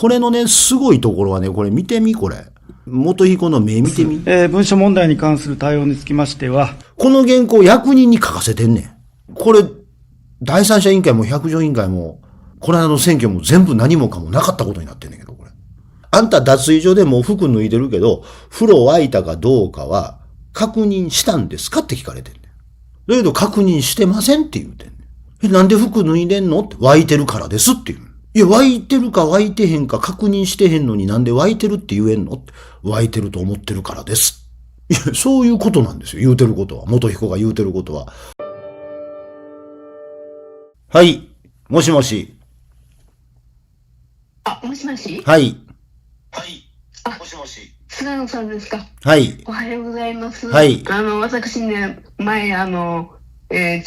これのね、すごいところはね、これ見てみ、これ。元彦の目見てみ。文書問題に関する対応につきましては、この原稿役人に書かせてんねん。これ、第三者委員会も百条委員会も、この間の選挙も全部何もかもなかったことになってんねんけど、これ。あんた脱衣所でもう服脱いでるけど、風呂沸いたかどうかは確認したんですかって聞かれてんねん。だけど確認してませんって言うてんねん。なんで服脱いでんのって、沸いてるからですって言う。いや、沸いてるか沸いてへんか確認してへんのになんで沸いてるって言えんのって、沸いてると思ってるからです。いや、そういうことなんですよ。言うてることは。元彦が言うてることは。はい。もしもし。もしもし。はい。はい。もしもし。菅野さんですか。はい。おはようございます。はい。私ね、前、ち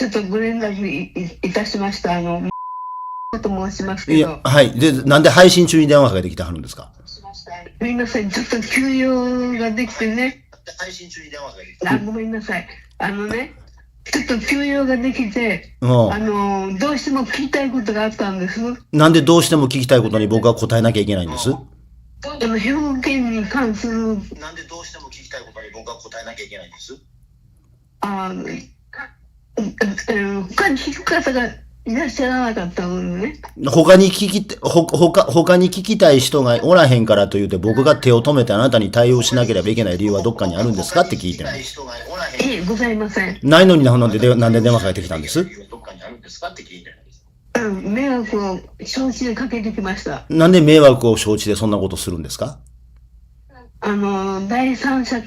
ょっとご連絡いたしました。と申しますけど。いや、はい。で、なんで配信中に電話かけてきてはるんですか？すみません。ちょっと休養ができてね。配信中に電話かけてきて。ごめんなさい。ちょっと休養ができて、うん。どうしても聞きたいことがあったんです。なんでどうしても聞きたいことに僕は答えなきゃいけないんです？表現に関する。なんでどうしても聞きたいことに僕は答えなきゃいけないんです？他に聞く方がいらっしゃらなかったのね。他に聞きたい人がおらへんからと言うて僕が手を止めてあなたに対応しなければいけない理由はどっかにあるんですかって聞いてる。ございません。ないのになんで電話かけてきたんです？迷惑を承知でかけてきました。なんで迷惑を承知でそんなことするんですか？第三者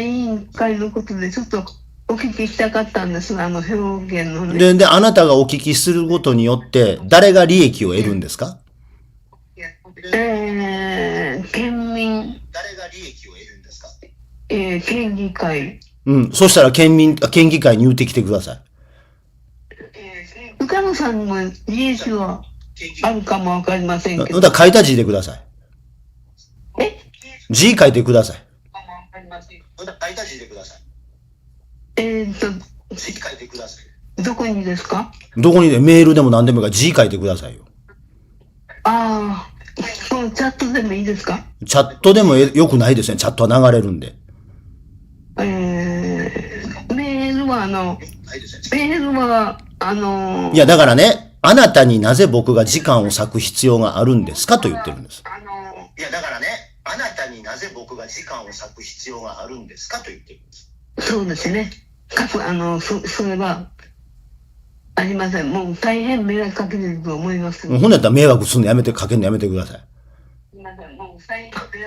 委員会のことでちょっとお聞きしたかったんです。表現のね。で、あなたがお聞きすることによって誰が利益を得るんですか？県民。誰が利益を得るんですか？県議会。そしたら県議会に言うてきてください。深野さんも利益はあるかもわかりませんけど。だから書いた字でください。字書いてください。書いた字でください。字書いてください。どこにですか？どこにでメールでも何でもいいから字書いてくださいよ。そのチャットでもいいですか？チャットでもよくないですね。チャットは流れるんで。メールはいや、だからね、あなたになぜ僕が時間を割く必要があるんですかと言ってるんです。いや、だからね、あなたになぜ僕が時間を割く必要があるんですかと言ってるんです。そうですね。それはありません。もう大変迷惑かけてると思います。ほんやったら迷惑するのかけるのやめてください。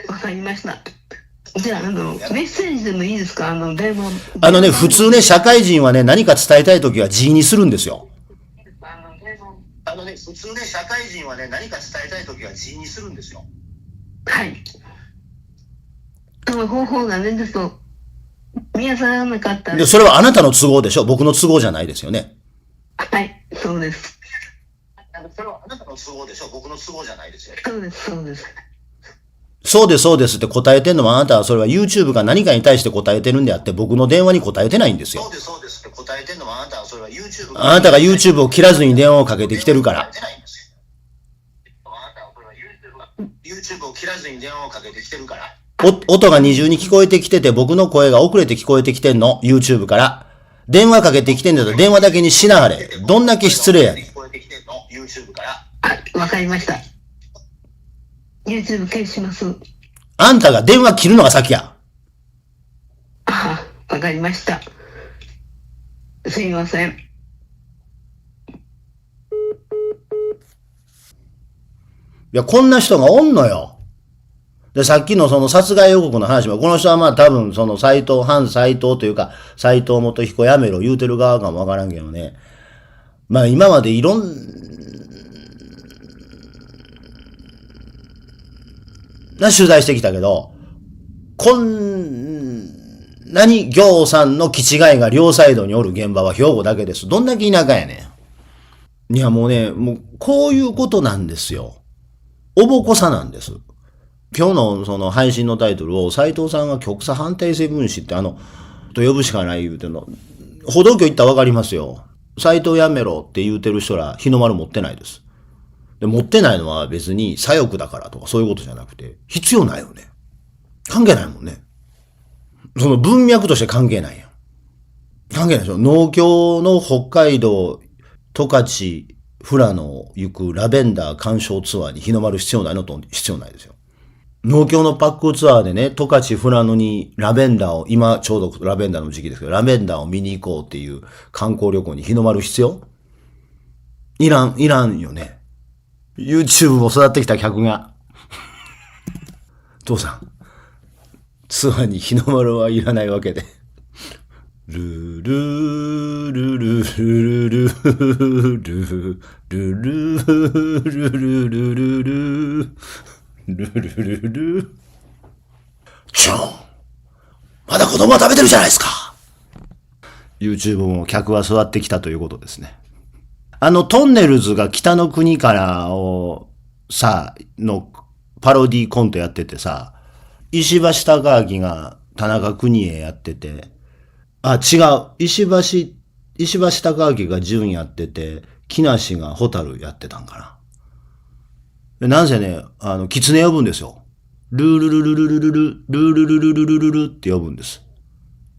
わかりました。じゃあ、メッセージでもいいですか？電話。普通ね、社会人はね、何か伝えたいときは字にするんですよ。普通ね、社会人はね、何か伝えたいときは字にするんですよ。はい。その方法がね、ちょっと見当たらなかったで、それはあなたの都合でしょ。僕の都合じゃないですよね。はい、そうです。それはあなたの都合でしょ。僕の都合じゃないですよ。そうです、そうです。そうですって答えてんのもあなたはそれは YouTube か何かに対して答えてるんであって僕の電話に答えてないんですよ。そうですって答えてんのもあなたはそれは YouTube あなたが YouTube を切らずに電話をかけてきてるから。YouTube を切らずに電話をかけてきてるから。音が二重に聞こえてきてて僕の声が遅れて聞こえてきてんの YouTube から。電話かけてきてんだったら電話だけにしなはれ。どんだけ失礼やねん。わかりました。YouTube 消します。あんたが電話切るのが先や。わかりました。すいません。いや、こんな人がおんのよ。で、さっきのその殺害予告の話も、この人はまあ多分その反斎藤というか、斎藤元彦やめろ言うてる側かもわからんけどね。まあ今までいろんな取材してきたけど、こんなに行さんの気違いが両サイドにおる現場は兵庫だけです。どんだけ田舎やねん。いやもうこういうことなんですよ。おぼこさなんです。今日のその配信のタイトルを斉藤さんが極左反体制分子ってと呼ぶしかない言うてんの。歩道橋行ったらわかりますよ。斉藤やめろって言うてる人ら日の丸持ってないです。で、持ってないのは別に左翼だからとかそういうことじゃなくて、必要ないよね。関係ないもんね。その文脈として関係ないやん。関係ないでしょ。農協の北海道、十勝、富良野を行くラベンダー鑑賞ツアーに日の丸必要ないのと必要ないですよ。農協のパックツアーでね、十勝富良野にラベンダーを、今ちょうどラベンダーの時期ですけど、ラベンダーを見に行こうっていう観光旅行に日の丸必要いらんよね。YouTube も育ってきた客が。父さん、ツアーに日の丸はいらないわけで。ルルルルルルルルルルルルルルルルルルルちょまだ子供は食べてるじゃないですか。 YouTube も客は育ってきたということですね。トンネルズが北の国からをさ、のパロディコントやっててさ、石橋貴明が田中邦衛やってて、違う。石橋貴明が純やってて、木梨がホタルやってたんかな。でなんせね、狐呼ぶんですよ。ルールルルルルルル、ルールルルルルルルって呼ぶんです。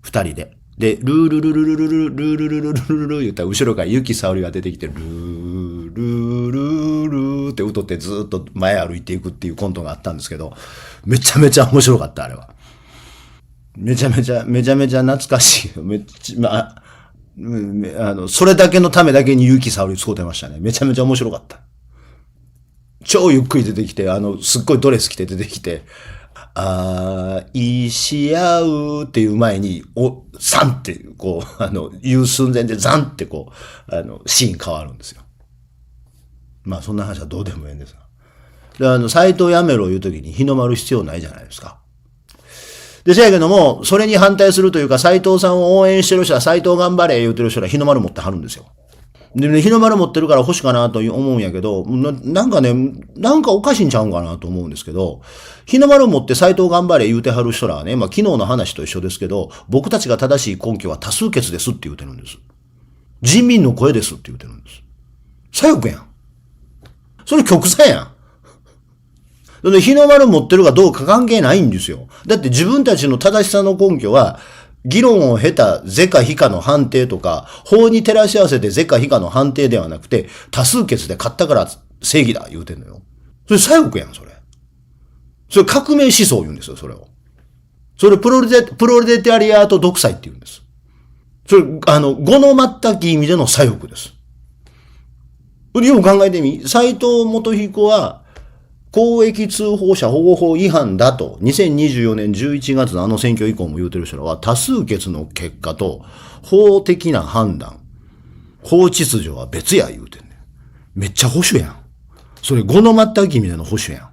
二人で。で、ルールルルルルルルルルルルルルル言ったら後ろからユキサオリが出てきて、ルールルルって歌ってずっと前歩いていくっていうコントがあったんですけど、めちゃめちゃ面白かった、あれは。めちゃめちゃ懐かしい。それだけのためだけにユキサオリ使うてましたね。めちゃめちゃ面白かった。超ゆっくり出てきて、すっごいドレス着て出てきて、愛し合うっていう前に、ザンって、こう、言う寸前でザンってこう、シーン変わるんですよ。まあ、そんな話はどうでもいいんですが。で、斎藤やめろ言うときに日の丸必要ないじゃないですか。で、せやけども、それに反対するというか、斎藤さんを応援してる人は、斎藤頑張れ言うてる人は日の丸持ってはるんですよ。でね、日の丸持ってるから欲しいかなと思うんやけど、なんかね、なんかおかしいんちゃうんかなと思うんですけど、日の丸持って斎藤頑張れ言うてはる人らはね、まあ昨日の話と一緒ですけど、僕たちが正しい根拠は多数決ですって言うてるんです。人民の声ですって言うてるんです。左翼やん。それ極左やん。で、日の丸持ってるかどうか関係ないんですよ。だって自分たちの正しさの根拠は、議論を経た是か非かの判定とか、法に照らし合わせて是か非かの判定ではなくて、多数決で勝ったから正義だ言うてんのよ。それ左翼やん、それ。それ革命思想言うんですよ、それを。それプロレタリアート独裁って言うんです。それ、語の全き意味での左翼です。よく考えてみ、斉藤元彦は、公益通報者保護法違反だと、2024年11月の選挙以降も言うてる人らは、多数決の結果と、法的な判断、法秩序は別や言うてんねん。めっちゃ保守やん。それ、語の全き意味での保守やん。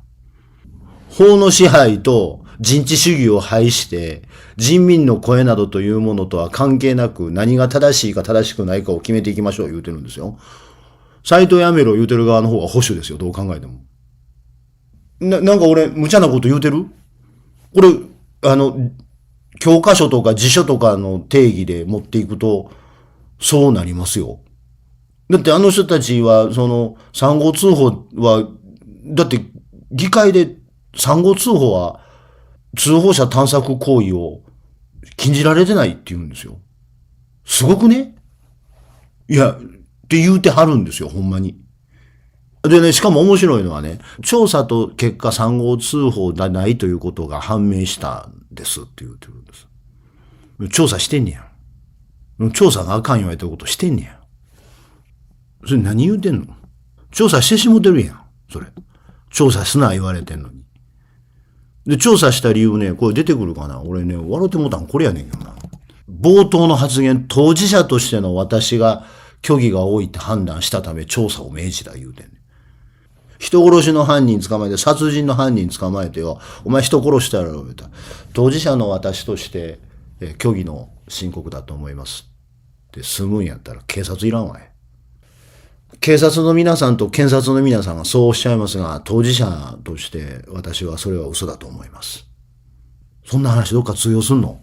法の支配と人治主義を排して、人民の声などというものとは関係なく、何が正しいか正しくないかを決めていきましょう言うてるんですよ。斉藤やめろ言うてる側の方が保守ですよ、どう考えても。なんか俺、無茶なこと言うてる？これ、教科書とか辞書とかの定義で持っていくと、そうなりますよ。だって人たちは、産後通報は、だって、議会で産後通報は、通報者探索行為を禁じられてないって言うんですよ。すごくね？いや、って言うてはるんですよ、ほんまに。でね、しかも面白いのはね、調査と結果産後通報がないということが判明したんですって言うてるんです。調査してんねや。調査があかん言われてることしてんねや。それ何言うてんの？調査してしもてるやん、それ。調査すな言われてんのに。で、調査した理由ね、これ出てくるかな？俺ね、笑ってもたんこれやねんけどな。冒頭の発言、当事者としての私が虚偽が多いって判断したため調査を命じた言うてんねん。人殺しの犯人捕まえて、殺人の犯人捕まえてよ。お前人殺したやろ、言うた。当事者の私として、虚偽の申告だと思います。で、済むんやったら警察いらんわい。警察の皆さんと検察の皆さんがそうおっしゃいますが、当事者として私はそれは嘘だと思います。そんな話どっか通用すんの？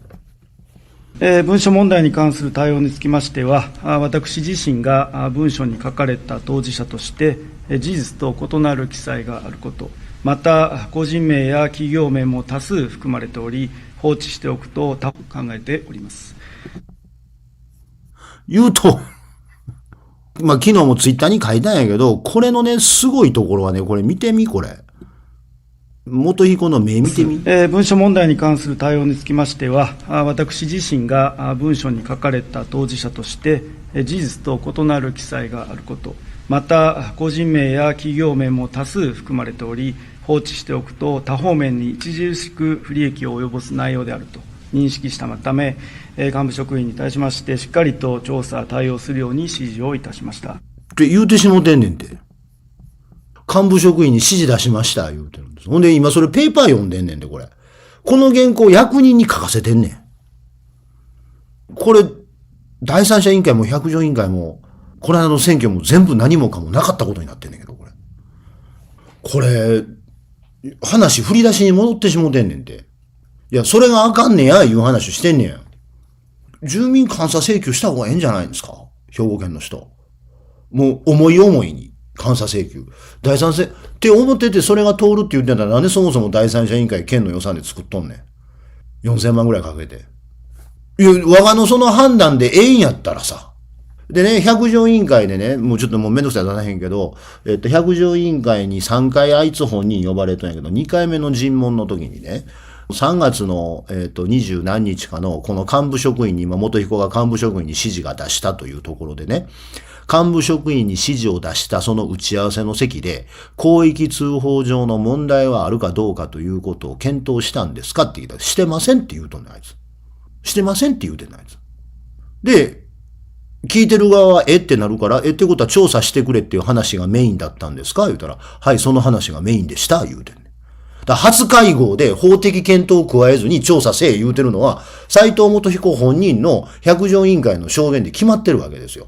文書問題に関する対応につきましては、私自身が文書に書かれた当事者として、事実と異なる記載があること、また個人名や企業名も多数含まれており、放置しておくと考えております。言うと、まあ、昨日もツイッターに書いたんやけど、これのね、すごいところはね、これ見てみ、これ。元彦の目見てみ。文書問題に関する対応につきましては、私自身が文書に書かれた当事者として、事実と異なる記載があること、また個人名や企業名も多数含まれており、放置しておくと多方面に著しく不利益を及ぼす内容であると認識したため、幹部職員に対しまして、しっかりと調査、対応するように指示をいたしました。って言うてしもてんねんて。幹部職員に指示出しました、言うてるんです。ほんで今それペーパー読んでんねんで、これ。この原稿役人に書かせてんねん。これ、第三者委員会も百条委員会も、この間の選挙も全部何もかもなかったことになってんねんけど、これ。これ、話振り出しに戻ってしもてんねんて。いや、それがあかんねや、いう話してんねん。住民監査請求した方がええんじゃないんですか、兵庫県の人。もう、思い思いに。監査請求。第三者、って思っててそれが通るって言ってんだらなんでそもそも第三者委員会県の予算で作っとんねん。4000万ぐらいかけて。いや、我がのその判断でええんやったらさ。でね、百条委員会でね、もうちょっともうめんどくさい出さへんけど、百条委員会に3回あいつ本人呼ばれたんやけど、2回目の尋問の時にね、3月の、20何日かの、この幹部職員に、今、元彦が幹部職員に指示が出したというところでね、幹部職員に指示を出したその打ち合わせの席で、広域通報上の問題はあるかどうかということを検討したんですかって聞いたら、してませんって言うとんねん、あいつ。してませんって言うてんねん、あいつ。で、聞いてる側はってなるから、ってことは調査してくれっていう話がメインだったんですか言うたら、はい、その話がメインでした、言うてんねん。だ初会合で法的検討を加えずに調査せえ言うてるのは、斉藤元彦本人の百条委員会の証言で決まってるわけですよ。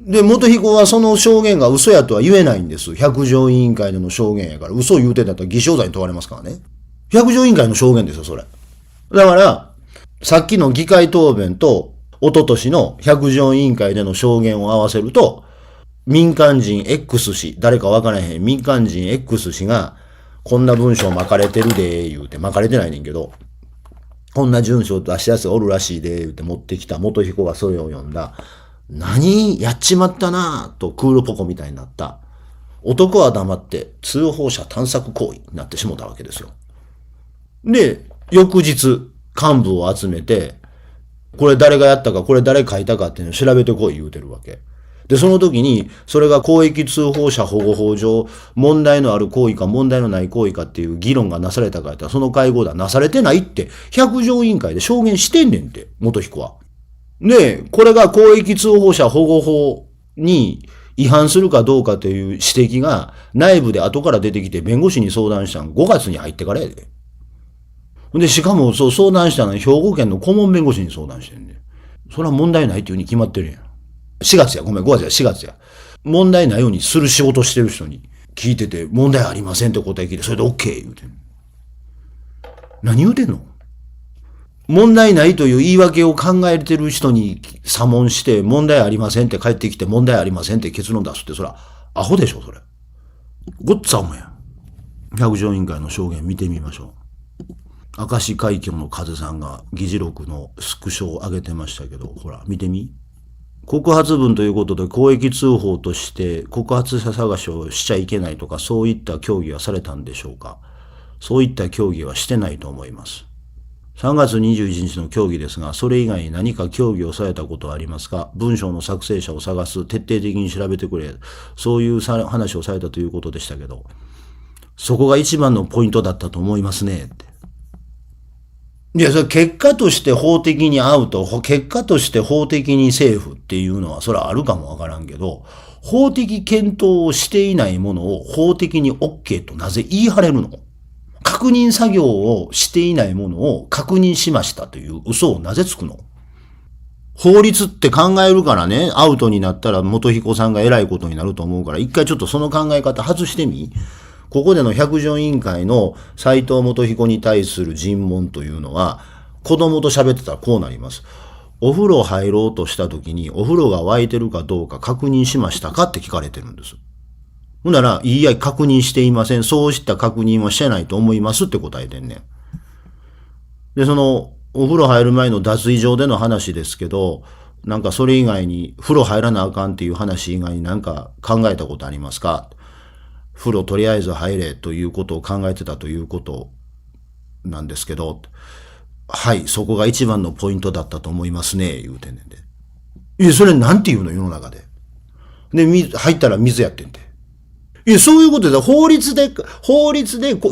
で、元彦はその証言が嘘やとは言えないんです。百条委員会での証言やから。嘘を言うてんだったら偽証罪に問われますからね。百条委員会の証言ですよ、それ。だから、さっきの議会答弁と、一昨年の百条委員会での証言を合わせると、民間人 X 氏、誰かわからへん民間人 X 氏が、こんな文章巻かれてるで、言うて、巻かれてないねんけど、こんな文章出したやつがおるらしいで、言うて持ってきた元彦がそれを読んだ。何やっちまったなぁとクールポコみたいになった。男は黙って通報者探索行為になってしもたわけですよ。で、翌日、幹部を集めて、これ誰がやったか、これ誰書いたかっていうのを調べてこい言うてるわけ。で、その時に、それが公益通報者保護法上、問題のある行為か問題のない行為かっていう議論がなされたかやったら、その会合ではなされてないって、百条委員会で証言してんねんって、元彦は。で、これが公益通報者保護法に違反するかどうかという指摘が内部で後から出てきて弁護士に相談したの5月に入ってからやで。で、しかもそう相談したのは兵庫県の顧問弁護士に相談してんねん。それは問題ないっていうふうに決まってるやん。4月や、ごめん、5月や、4月や。問題ないようにする仕事してる人に聞いてて、問題ありませんって答え聞いて、それで OK 言うてんの。何言うてんの？問題ないという言い訳を考えてる人に査問して、問題ありませんって帰ってきて、問題ありませんって結論出すって、それはアホでしょ、それ。ごっつアホやん。百条委員会の証言見てみましょう。明石海峡の風さんが議事録のスクショを上げてましたけど、ほら、見てみ。告発文ということで公益通報として告発者探しをしちゃいけないとか、そういった協議はされたんでしょうか。そういった協議はしてないと思います。3月21日の協議ですが、それ以外に何か協議をされたことはありますか？文章の作成者を探す、徹底的に調べてくれ。そういう話をされたということでしたけど、そこが一番のポイントだったと思いますねって。いや、それ結果として法的にアウト、結果として法的にセーフっていうのはそれはあるかもわからんけど、法的検討をしていないものを法的に OK となぜ言い張れるの？確認作業をしていないものを確認しましたという嘘をなぜつくの？法律って考えるからね、アウトになったら元彦さんが偉いことになると思うから、一回ちょっとその考え方外してみ。ここでの百条委員会の斉藤元彦に対する尋問というのは、子供と喋ってたらこうなります。お風呂入ろうとした時にお風呂が沸いてるかどうか確認しましたかって聞かれてるんです。ほんなら、いいや、確認していません。そうした確認はしてないと思いますって答えてんねん。で、お風呂入る前の脱衣場での話ですけど、なんかそれ以外に、風呂入らなあかんっていう話以外になんか考えたことありますか？風呂とりあえず入れということを考えてたということなんですけど、はい、そこが一番のポイントだったと思いますね、言うてんねんで。いや、それなんて言うの、世の中で。で、入ったら水やってんて。いや、そういうことで、法律で、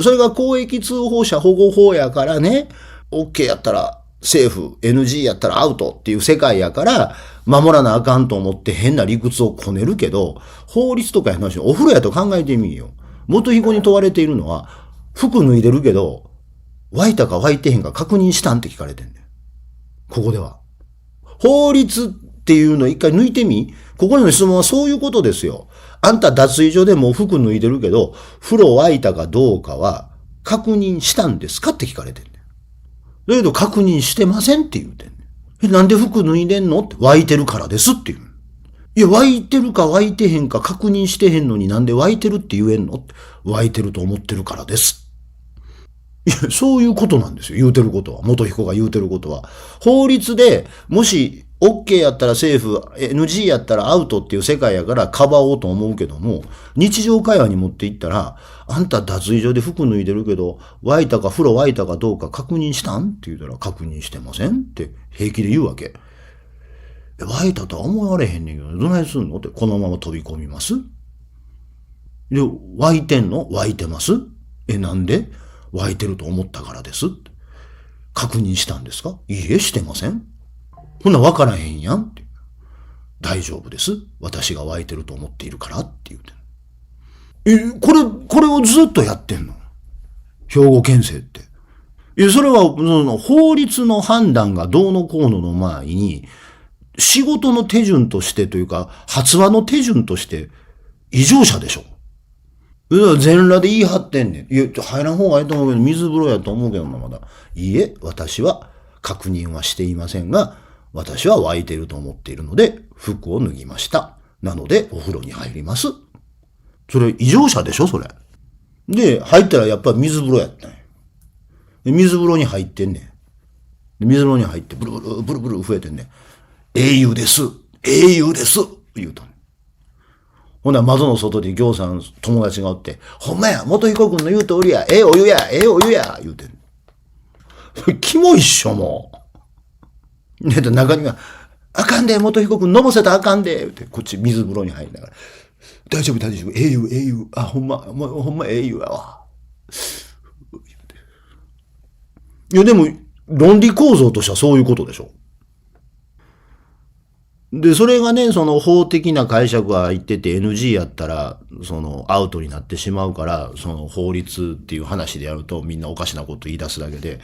それが公益通報者保護法やからね、OK やったらセーフ、NG やったらアウトっていう世界やから、守らなあかんと思って変な理屈をこねるけど、法律とかや話、お風呂やと考えてみよ。元彦に問われているのは、服脱いでるけど、沸いたか沸いてへんか確認したんって聞かれてんねん。ここでは。法律っていうのを一回抜いてみ。ここの質問はそういうことですよ。あんた脱衣所でもう服脱いでるけど、風呂沸いたかどうかは確認したんですかって聞かれてんねん。だけど確認してませんって言うてんねん。なんで服脱いでんのって、沸いてるからですって言う。いや、沸いてるか沸いてへんか確認してへんのになんで沸いてるって言えんのって、沸いてると思ってるからです。いや、そういうことなんですよ。言うてることは。元彦が言うてることは。法律で、もし、OK やったらセーフ、NG やったらアウトっていう世界やからかばおうと思うけども、日常会話に持っていったら、あんた脱衣所で服脱いでるけど、風呂沸いたかどうか確認したんって言うたら、確認してませんって平気で言うわけ。沸いたとは思われへんねんけど、どないすんのって、このまま飛び込みますで、沸いてんの？沸いてます？なんで？沸いてると思ったからです。確認したんですか？いいえ、してません。ほんな分からへんやんって。大丈夫です。私が沸いてると思っているからって言うて。これをずっとやってんの。兵庫県政って。それは、法律の判断がどうのこうのの前に、仕事の手順としてというか、発話の手順として、異常者でしょ。全裸で言い張ってんねん。いや、入らん方がいいと思うけど、水風呂やと思うけどな、まだ。いいえ、私は確認はしていませんが、私は沸いていると思っているので、服を脱ぎました。なので、お風呂に入ります。それ、異常者でしょ、それ。で、入ったらやっぱり水風呂やったんや。水風呂に入ってんねん。水風呂に入って、ブルブル増えてんねん。英雄です。英雄です。言うとんねん。ほな、窓の外で行さん友達がおって、ほんまや、元彦君の言う通りや、お湯や、お湯や、言うてん。キモいっしょ、もう。ねと中には、あかんで、元彦君のぼせたらあかんで、言うて、こっち水風呂に入りながら、大丈夫、英雄、あ、ほんま英雄やわ。いや、でも、論理構造としてはそういうことでしょ。で、それがね、法的な解釈が入ってて NG やったら、アウトになってしまうから、法律っていう話でやるとみんなおかしなこと言い出すだけで、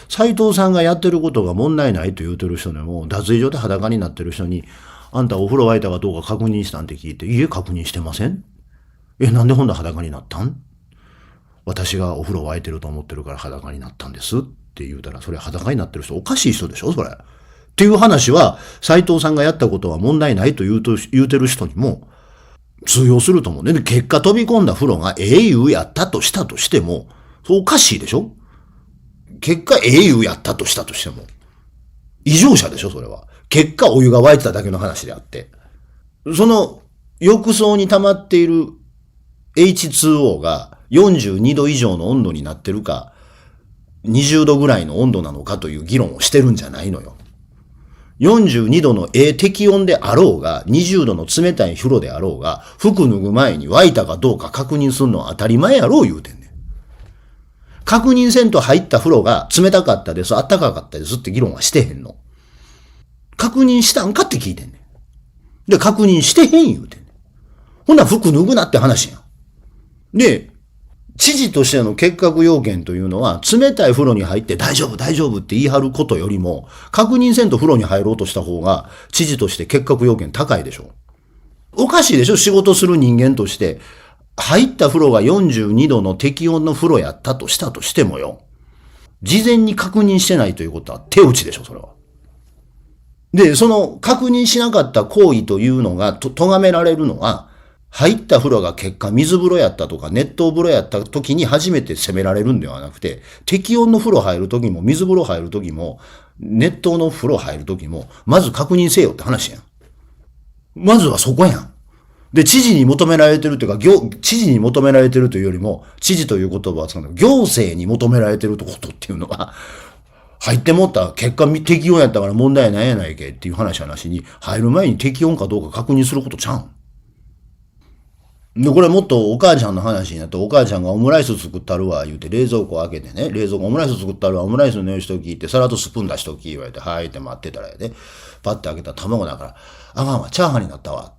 斉藤さんがやってることが問題ないと言うてる人でも、脱衣所で裸になってる人に、あんたお風呂沸いたかどうか確認したんって聞いて、いえ、確認してません。なんでほんな裸になったん？私がお風呂沸いてると思ってるから裸になったんですって言うたら、それ裸になってる人おかしい人でしょ、それ。っていう話は、斉藤さんがやったことは問題ないと言うてる人にも通用すると思うね。で、結果飛び込んだ風呂が英雄やったとしたとしても、そうおかしいでしょ？結果英雄やったとしたとしても。異常者でしょ、それは。結果お湯が沸いてただけの話であって。浴槽に溜まっている H2O が42度以上の温度になってるか、20度ぐらいの温度なのかという議論をしてるんじゃないのよ。42度の適温であろうが、20度の冷たい風呂であろうが、服脱ぐ前に沸いたかどうか確認するのは当たり前やろう言うてんねん。確認せんと入った風呂が冷たかったです、あったかかったですって議論はしてへんの。確認したんかって聞いてんねん。で、確認してへん言うてんねん。ほんなら服脱ぐなって話やん。で、知事としての結核要件というのは、冷たい風呂に入って大丈夫って言い張ることよりも、確認せんと風呂に入ろうとした方が、知事として結核要件高いでしょ。おかしいでしょ、仕事する人間として。入った風呂が42度の適温の風呂やったとしたとしてもよ。事前に確認してないということは手打ちでしょ、それは。で、その確認しなかった行為というのが咎められるのは、入った風呂が結果水風呂やったとか熱湯風呂やった時に初めて責められるんではなくて、適温の風呂入る時も水風呂入る時も熱湯の風呂入る時もまず確認せよって話やん。まずはそこやん。で、知事に求められてるというか、知事に求められてるというよりも、知事という言葉は使うの行政に求められてることっていうのは、入ってもった結果適温やったから問題ないやないけっていう話はなしに、入る前に適温かどうか確認することちゃうん。で、これもっとお母ちゃんの話になって、お母ちゃんがオムライス作ったるわ、言うて冷蔵庫開けてね、冷蔵庫オムライス作ったるわ、オムライスの用意しときって、皿とスプーン出しとき、言われて、はいって待ってたらやで、パッて開けたら卵だから、あかんわ、チャーハンになったわ、っ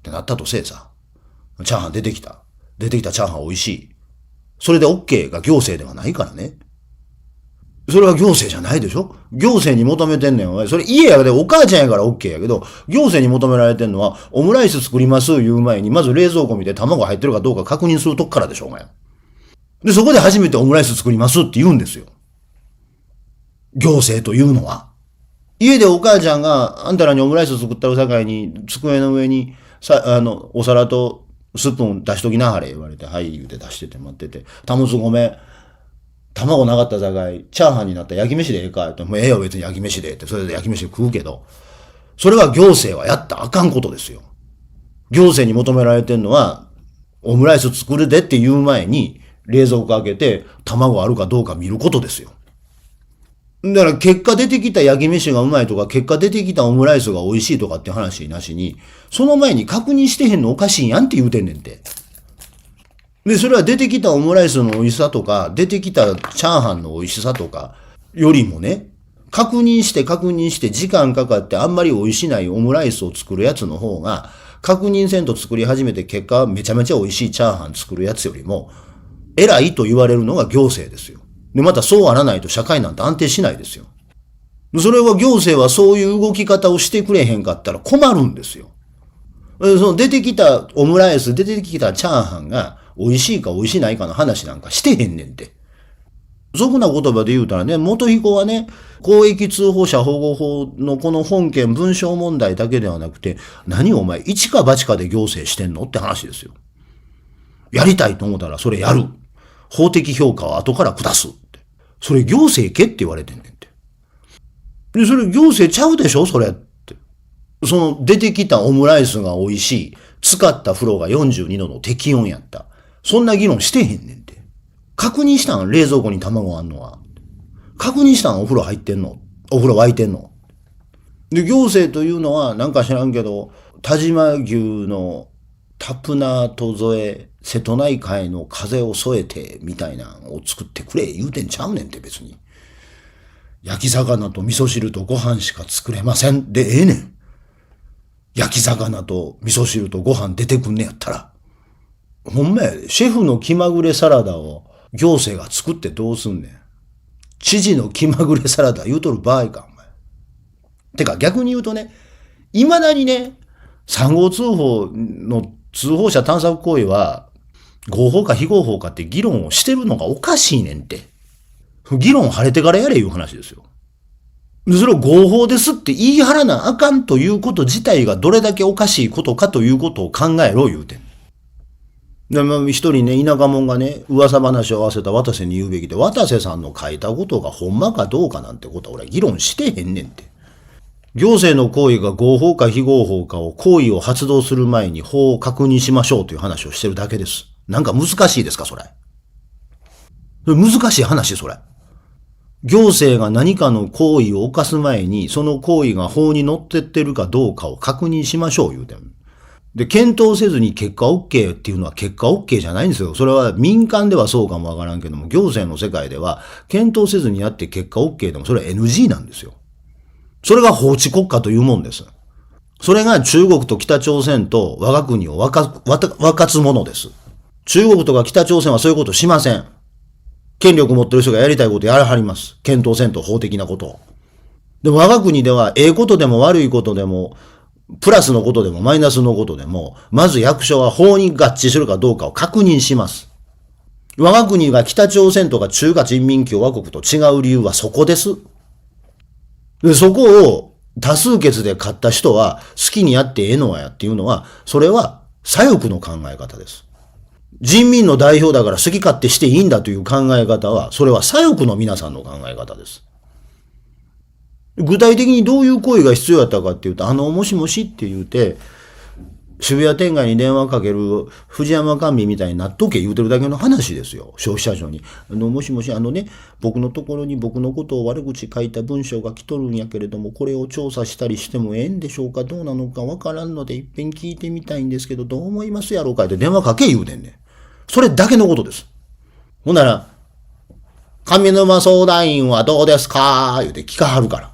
てなったとせいさ。チャーハン出てきた。出てきたチャーハン美味しい。それで OK が行政ではないからね。それは行政じゃないでしょ？行政に求めてんねん、お前。それ家やでお母ちゃんやから OK やけど、行政に求められてんのは、オムライス作ります言う前に、まず冷蔵庫見て卵入ってるかどうか確認するとこからでしょ、お前。で、そこで初めてオムライス作りますって言うんですよ。行政というのは。家でお母ちゃんが、あんたらにオムライス作ったるさかいに、机の上に、お皿とスプーン出しときなはれ、言われて、はい、言うて出してて待ってて、タムスごめん。卵なかったさかい、チャーハンになったら焼き飯でええかって、もうええよ別に焼き飯でって、それで焼き飯食うけど、それは行政はやったらあかんことですよ。行政に求められてんのは、オムライス作るでって言う前に、冷蔵庫開けて、卵あるかどうか見ることですよ。だから結果出てきた焼き飯がうまいとか、結果出てきたオムライスが美味しいとかって話なしに、その前に確認してへんのおかしいやんって言うてんねんて。で、それは出てきたオムライスの美味しさとか、出てきたチャーハンの美味しさとか、よりもね、確認して時間かかってあんまり美味しないオムライスを作るやつの方が、確認せんと作り始めて結果めちゃめちゃ美味しいチャーハン作るやつよりも、偉いと言われるのが行政ですよ。で、またそうあらないと社会なんて安定しないですよ。それは行政はそういう動き方をしてくれへんかったら困るんですよ。その出てきたオムライス、出てきたチャーハンが美味しいか美味しないかの話なんかしてへんねんて。俗な言葉で言うたらね、元彦はね、公益通報者保護法のこの本件文章問題だけではなくて、何お前一か八かで行政してんのって話ですよ。やりたいと思ったらそれやる。法的評価は後から下すって。それ行政けって言われてんねんて。で、それ行政ちゃうでしょそれって。その出てきたオムライスが美味しい。使った風呂が42度の適温やった。そんな議論してへんねんて。確認したん冷蔵庫に卵あんのは。確認したんお風呂入ってんのお風呂沸いてんので、行政というのはなんか知らんけど、田島牛のタプナーと添え、瀬戸内海の風を添えて、みたいなのを作ってくれ言うてんちゃうねんて別に。焼き魚と味噌汁とご飯しか作れませんでええねん。焼き魚と味噌汁とご飯出てくんねやったら。ほんまやで、シェフの気まぐれサラダを行政が作ってどうすんねん。知事の気まぐれサラダ言うとる場合か、お前。てか逆に言うとね、未だにね、3号通報の通報者探索行為は、合法か非合法かって議論をしてるのがおかしいねんて。議論晴れてからやれいう話ですよ。それを合法ですって言い張らなあかんということ自体がどれだけおかしいことかということを考えろ言うてん。で、一人ね、田舎者がね、噂話を合わせた渡瀬に言うべきで、渡瀬さんの書いたことがほんまかどうかなんてことは俺は議論してへんねんて。行政の行為が合法か非合法かを行為を発動する前に法を確認しましょうという話をしてるだけです。なんか難しいですか、それ。難しい話、それ。行政が何かの行為を犯す前に、その行為が法にのっってってるかどうかを確認しましょう、言うてん。で、検討せずに結果 OK っていうのは結果 OK じゃないんですよ。それは民間ではそうかもわからんけども、行政の世界では、検討せずにやって結果 OK でもそれは NG なんですよ。それが法治国家というもんです。それが中国と北朝鮮と我が国を分かつものです。中国とか北朝鮮はそういうことしません。権力持ってる人がやりたいことやらはります。検討せんと法的なことを。でも我が国では、ええことでも悪いことでも、プラスのことでもマイナスのことでも、まず役所は法に合致するかどうかを確認します。我が国が北朝鮮とか中華人民共和国と違う理由はそこです。で、そこを多数決で勝った人は好きにやってええのやっていうのは、それは左翼の考え方です。人民の代表だから好き勝手していいんだという考え方は、それは左翼の皆さんの考え方です。具体的にどういう行為が必要だったかっていうと、もしもしって言うて、渋谷店街に電話かける藤山甘美みたいになっとけ言うてるだけの話ですよ。消費者庁に。もしもし僕のところに僕のことを悪口書いた文章が来とるんやけれども、これを調査したりしてもええんでしょうか、どうなのかわからんので一遍聞いてみたいんですけど、どう思いますやろうかって電話かけ言うてんねん。それだけのことです。ほんなら、上沼相談員はどうですか言うて聞かはるから。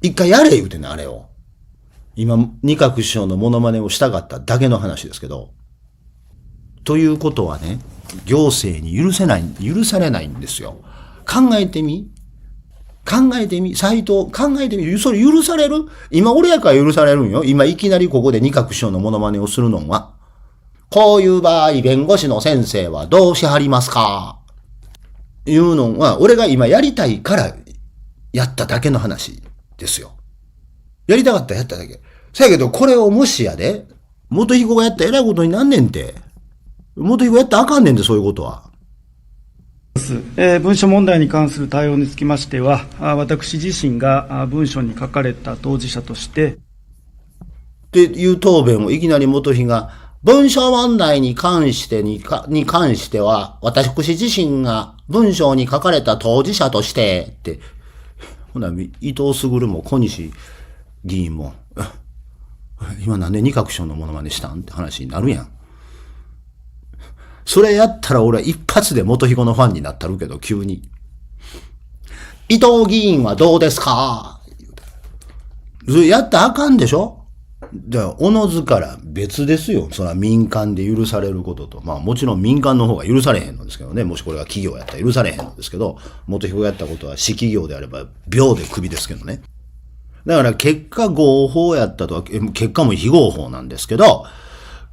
一回やれ言うてんねん、あれを。今、二角師匠のモノマネをしたかっただけの話ですけど。ということはね、行政に許されないんですよ。考えてみ、斎藤、考えてみ、それ許される？今俺やから許されるんよ。今いきなりここで二角師匠のモノマネをするのは。こういう場合、弁護士の先生はどうしはりますか？いうのは、俺が今やりたいからやっただけの話ですよ。やりたかったらやっただけ。せやけど、これをもしやで、元彦がやったら偉いことになんねんて。元彦やったらあかんねんで、そういうことは。文書問題に関する対応につきましては、私自身が文書に書かれた当事者として。っていう答弁をいきなり元彦が、文書問題に関しては、私自身が文章に書かれた当事者として、って、ほな、伊藤卓も小西議員も、今なんで二角師匠のモノマネしたんって話になるやん。それやったら俺は一発で元彦のファンになったるけど、急に。伊藤議員はどうですか？それやったらあかんでしょ？じゃあ、おのずから別ですよ。そら民間で許されることと。まあもちろん民間の方が許されへんのですけどね。もしこれが企業やったら許されへんのですけど、元彦がやったことは私企業であれば秒で首ですけどね。だから結果合法やったとは、結果も非合法なんですけど、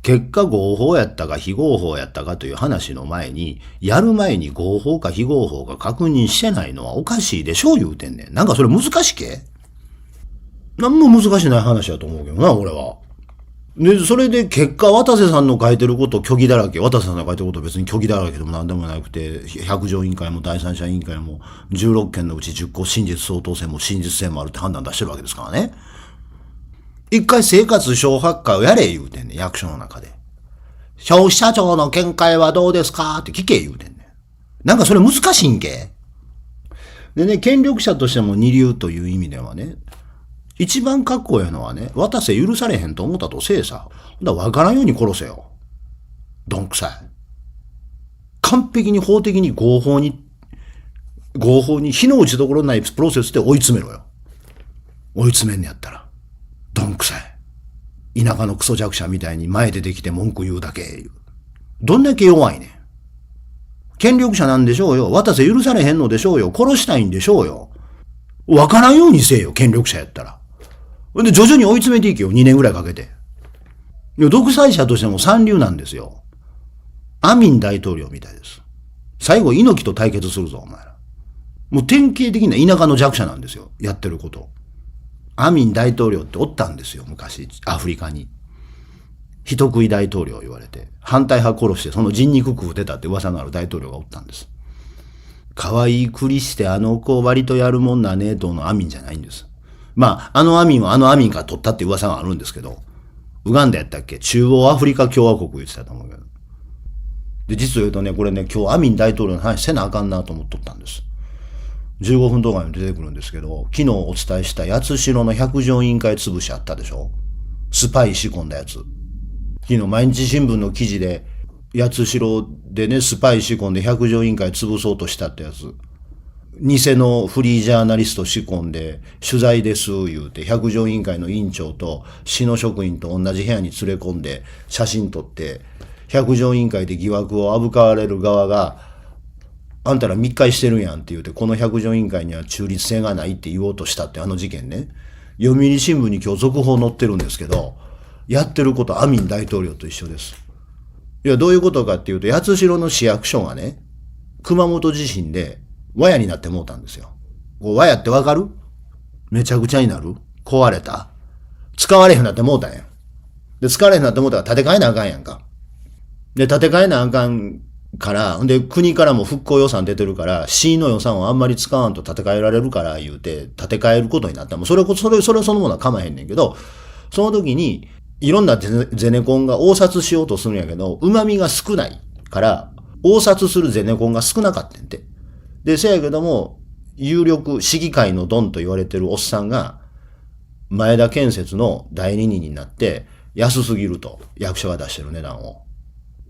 結果合法やったか非合法やったかという話の前に、やる前に合法か非合法か確認してないのはおかしいでしょ言うてんねん。なんかそれ難しけ？なんも難しない話だと思うけどな、俺は。で、それで結果、渡瀬さんの書いてること虚偽だらけ。渡瀬さんの書いてること別に虚偽だらけでも何でもなくて、百条委員会も第三者委員会も16件のうち10個真実相当性も真実性もあるって判断出してるわけですからね。一回生活小発会をやれ言うてんねん、役所の中で。消費者庁の見解はどうですかって聞け言うてんねん。なんかそれ難しいんけ？でね、権力者としても二流という意味ではね、一番かっこいいのはね、渡せ許されへんと思ったとせえさ。だから分からんように殺せよ。どんくさい。完璧に法的に合法に火の打ちどころないプロセスで追い詰めろよ。追い詰めんねやったら。どんくさい。田舎のクソ弱者みたいに前出てきて文句言うだけ。どんだけ弱いねん。権力者なんでしょうよ。渡せ許されへんのでしょうよ。殺したいんでしょうよ。分からんようにせえよ、権力者やったら。で、徐々に追い詰めていけよ、2年ぐらいかけて。独裁者としても三流なんですよ。アミン大統領みたいです。最後、猪木と対決するぞ、お前ら。もう典型的な田舎の弱者なんですよ、やってること。アミン大統領っておったんですよ、昔、アフリカに。人食い大統領言われて、反対派殺してその人肉食うてたって噂のある大統領がおったんです。可愛いふりして子割とやるもんなねとのアミンじゃないんです。まあ、アミンはアミンから取ったって噂があるんですけど、ウガンダやったっけ？中央アフリカ共和国言ってたと思うけど。で、実を言うとね、これね、今日アミン大統領の話せなあかんなと思っとったんです。15分動画に出てくるんですけど、昨日お伝えした八代の百条委員会潰しあったでしょ？スパイ仕込んだやつ。昨日毎日新聞の記事で、八代でね、スパイ仕込んで百条委員会潰そうとしたってやつ。偽のフリージャーナリスト仕込んで、取材です言うて、百条委員会の委員長と市の職員と同じ部屋に連れ込んで、写真撮って、百条委員会で疑惑をあぶかわれる側が、あんたら密会してるやんって言うて、この百条委員会には中立性がないって言おうとしたって事件ね。読売新聞に今日続報載ってるんですけど、やってることアミン大統領と一緒です。いや、どういうことかっていうと、八代の市役所がね、熊本地震で、ワヤになってもうたんですよ。こうワヤってわかる？めちゃくちゃになる？壊れた？使われへんなってもうたんや。で、使われへんなってもうたら建て替えなあかんやんか。で、建て替えなあかんから、で、国からも復興予算出てるから、市の予算をあんまり使わんと建て替えられるから言うて、建て替えることになった。もうそれそのものは構えへんねんけど、その時に、いろんなゼネコンが応札しようとするんやけど、旨味が少ないから、応札するゼネコンが少なかったんて。で、せやけども、有力市議会のドンと言われてるおっさんが、前田建設の代理人になって、安すぎると、役所が出してる値段を。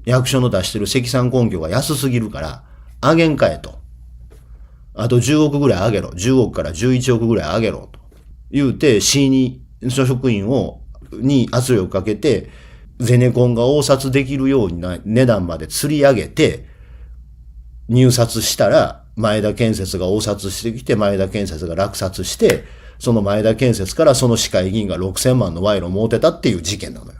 役所の出してる積算根拠が安すぎるから、上げんかえと。あと10億ぐらい上げろ。10億から11億ぐらい上げろと。言うて、市に、職員に圧力かけて、ゼネコンが応札できるような値段まで釣り上げて、入札したら、前田建設が応札してきて、前田建設が落札して、その前田建設からその市会議員が6000万の賄賂を持てたっていう事件なのよ。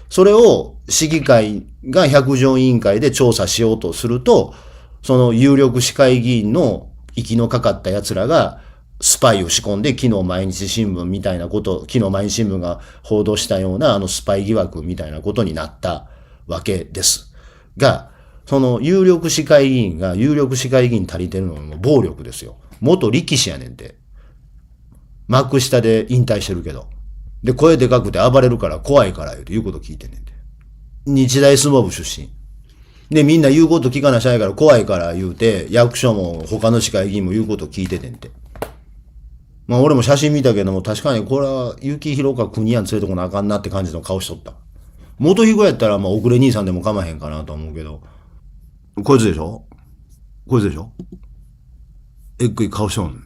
それを市議会が百条委員会で調査しようとすると、その有力市会議員の息のかかった奴らがスパイを仕込んで、昨日毎日新聞みたいなこと、昨日毎日新聞が報道したようなスパイ疑惑みたいなことになったわけです。が、その有力市会議員が有力市会議員足りてるのも暴力ですよ。元力士やねんて。幕下で引退してるけど。で、声でかくて暴れるから怖いから言うこと聞いてんねんて。日大相撲部出身。で、みんな言うこと聞かなしゃいから怖いから言うて、役所も他の市会議員も言うこと聞いててんて。まあ俺も写真見たけども、確かにこれは雪広か国やん連れてこなあかんなって感じの顔しとった。元彦やったらまあ遅れ兄さんでも構わへんかなと思うけど。こいつでしょ？こいつでしょ？えっくい顔しとん。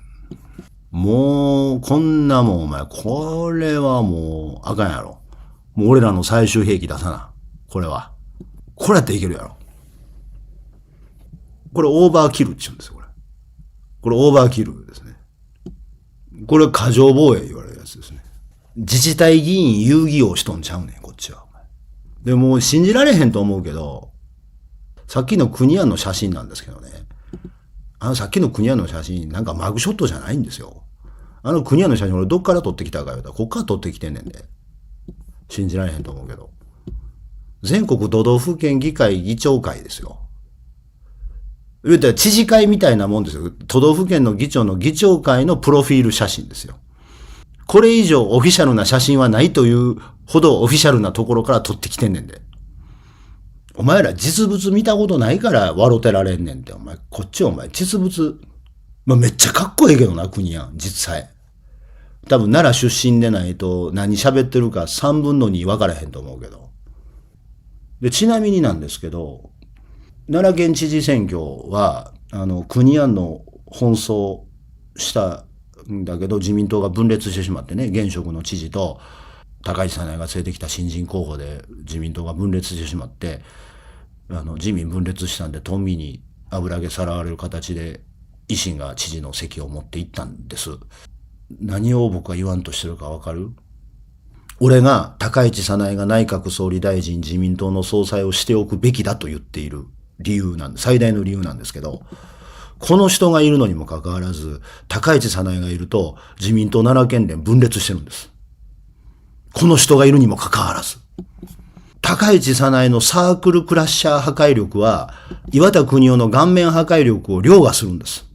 もう、こんなもんお前、これはもう、あかんやろ。もう俺らの最終兵器出さな。これは。これやっていけるやろ。これオーバーキルって言うんですよ、これ。これオーバーキルですね。これ過剰防衛言われるやつですね。自治体議員遊戯をしとんちゃうねん、こっちは。でもう信じられへんと思うけど、さっきの国安の写真なんですけどね。さっきの国安の写真、なんかマグショットじゃないんですよ。国安の写真俺どっから撮ってきたか言うたら、こっから撮ってきてんねんで。信じられへんと思うけど。全国都道府県議会議長会ですよ。言うたら知事会みたいなもんですよ。都道府県の議長の議長会のプロフィール写真ですよ。これ以上オフィシャルな写真はないというほどオフィシャルなところから撮ってきてんねんで。お前ら実物見たことないから笑ってられんねんって。お前、こっちはお前実物、まあ、めっちゃかっこええけどな、国やん、実際。多分奈良出身でないと何喋ってるか3分の2分からへんと思うけど。で、ちなみになんですけど、奈良県知事選挙は、国案の奔走したんだけど、自民党が分裂してしまってね、現職の知事と高市早苗が連れてきた新人候補で自民党が分裂してしまって、自民分裂したんで、トンビに油揚げさらわれる形で、維新が知事の席を持って行ったんです。何を僕は言わんとしてるかわかる？俺が高市早苗が内閣総理大臣自民党の総裁をしておくべきだと言っている理由なんで、最大の理由なんですけど、この人がいるのにもかかわらず、高市早苗がいると自民党奈良県連分裂してるんです。この人がいるにもかかわらず。高市早苗のサークルクラッシャー破壊力は、岩田邦夫の顔面破壊力を凌駕するんです。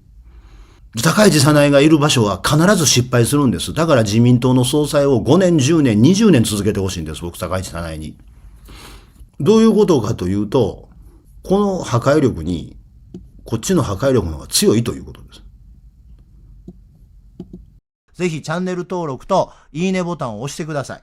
高市早苗がいる場所は必ず失敗するんです。だから自民党の総裁を5年、10年、20年続けてほしいんです。僕、高市早苗に。どういうことかというと、この破壊力に、こっちの破壊力の方が強いということです。ぜひチャンネル登録といいねボタンを押してください。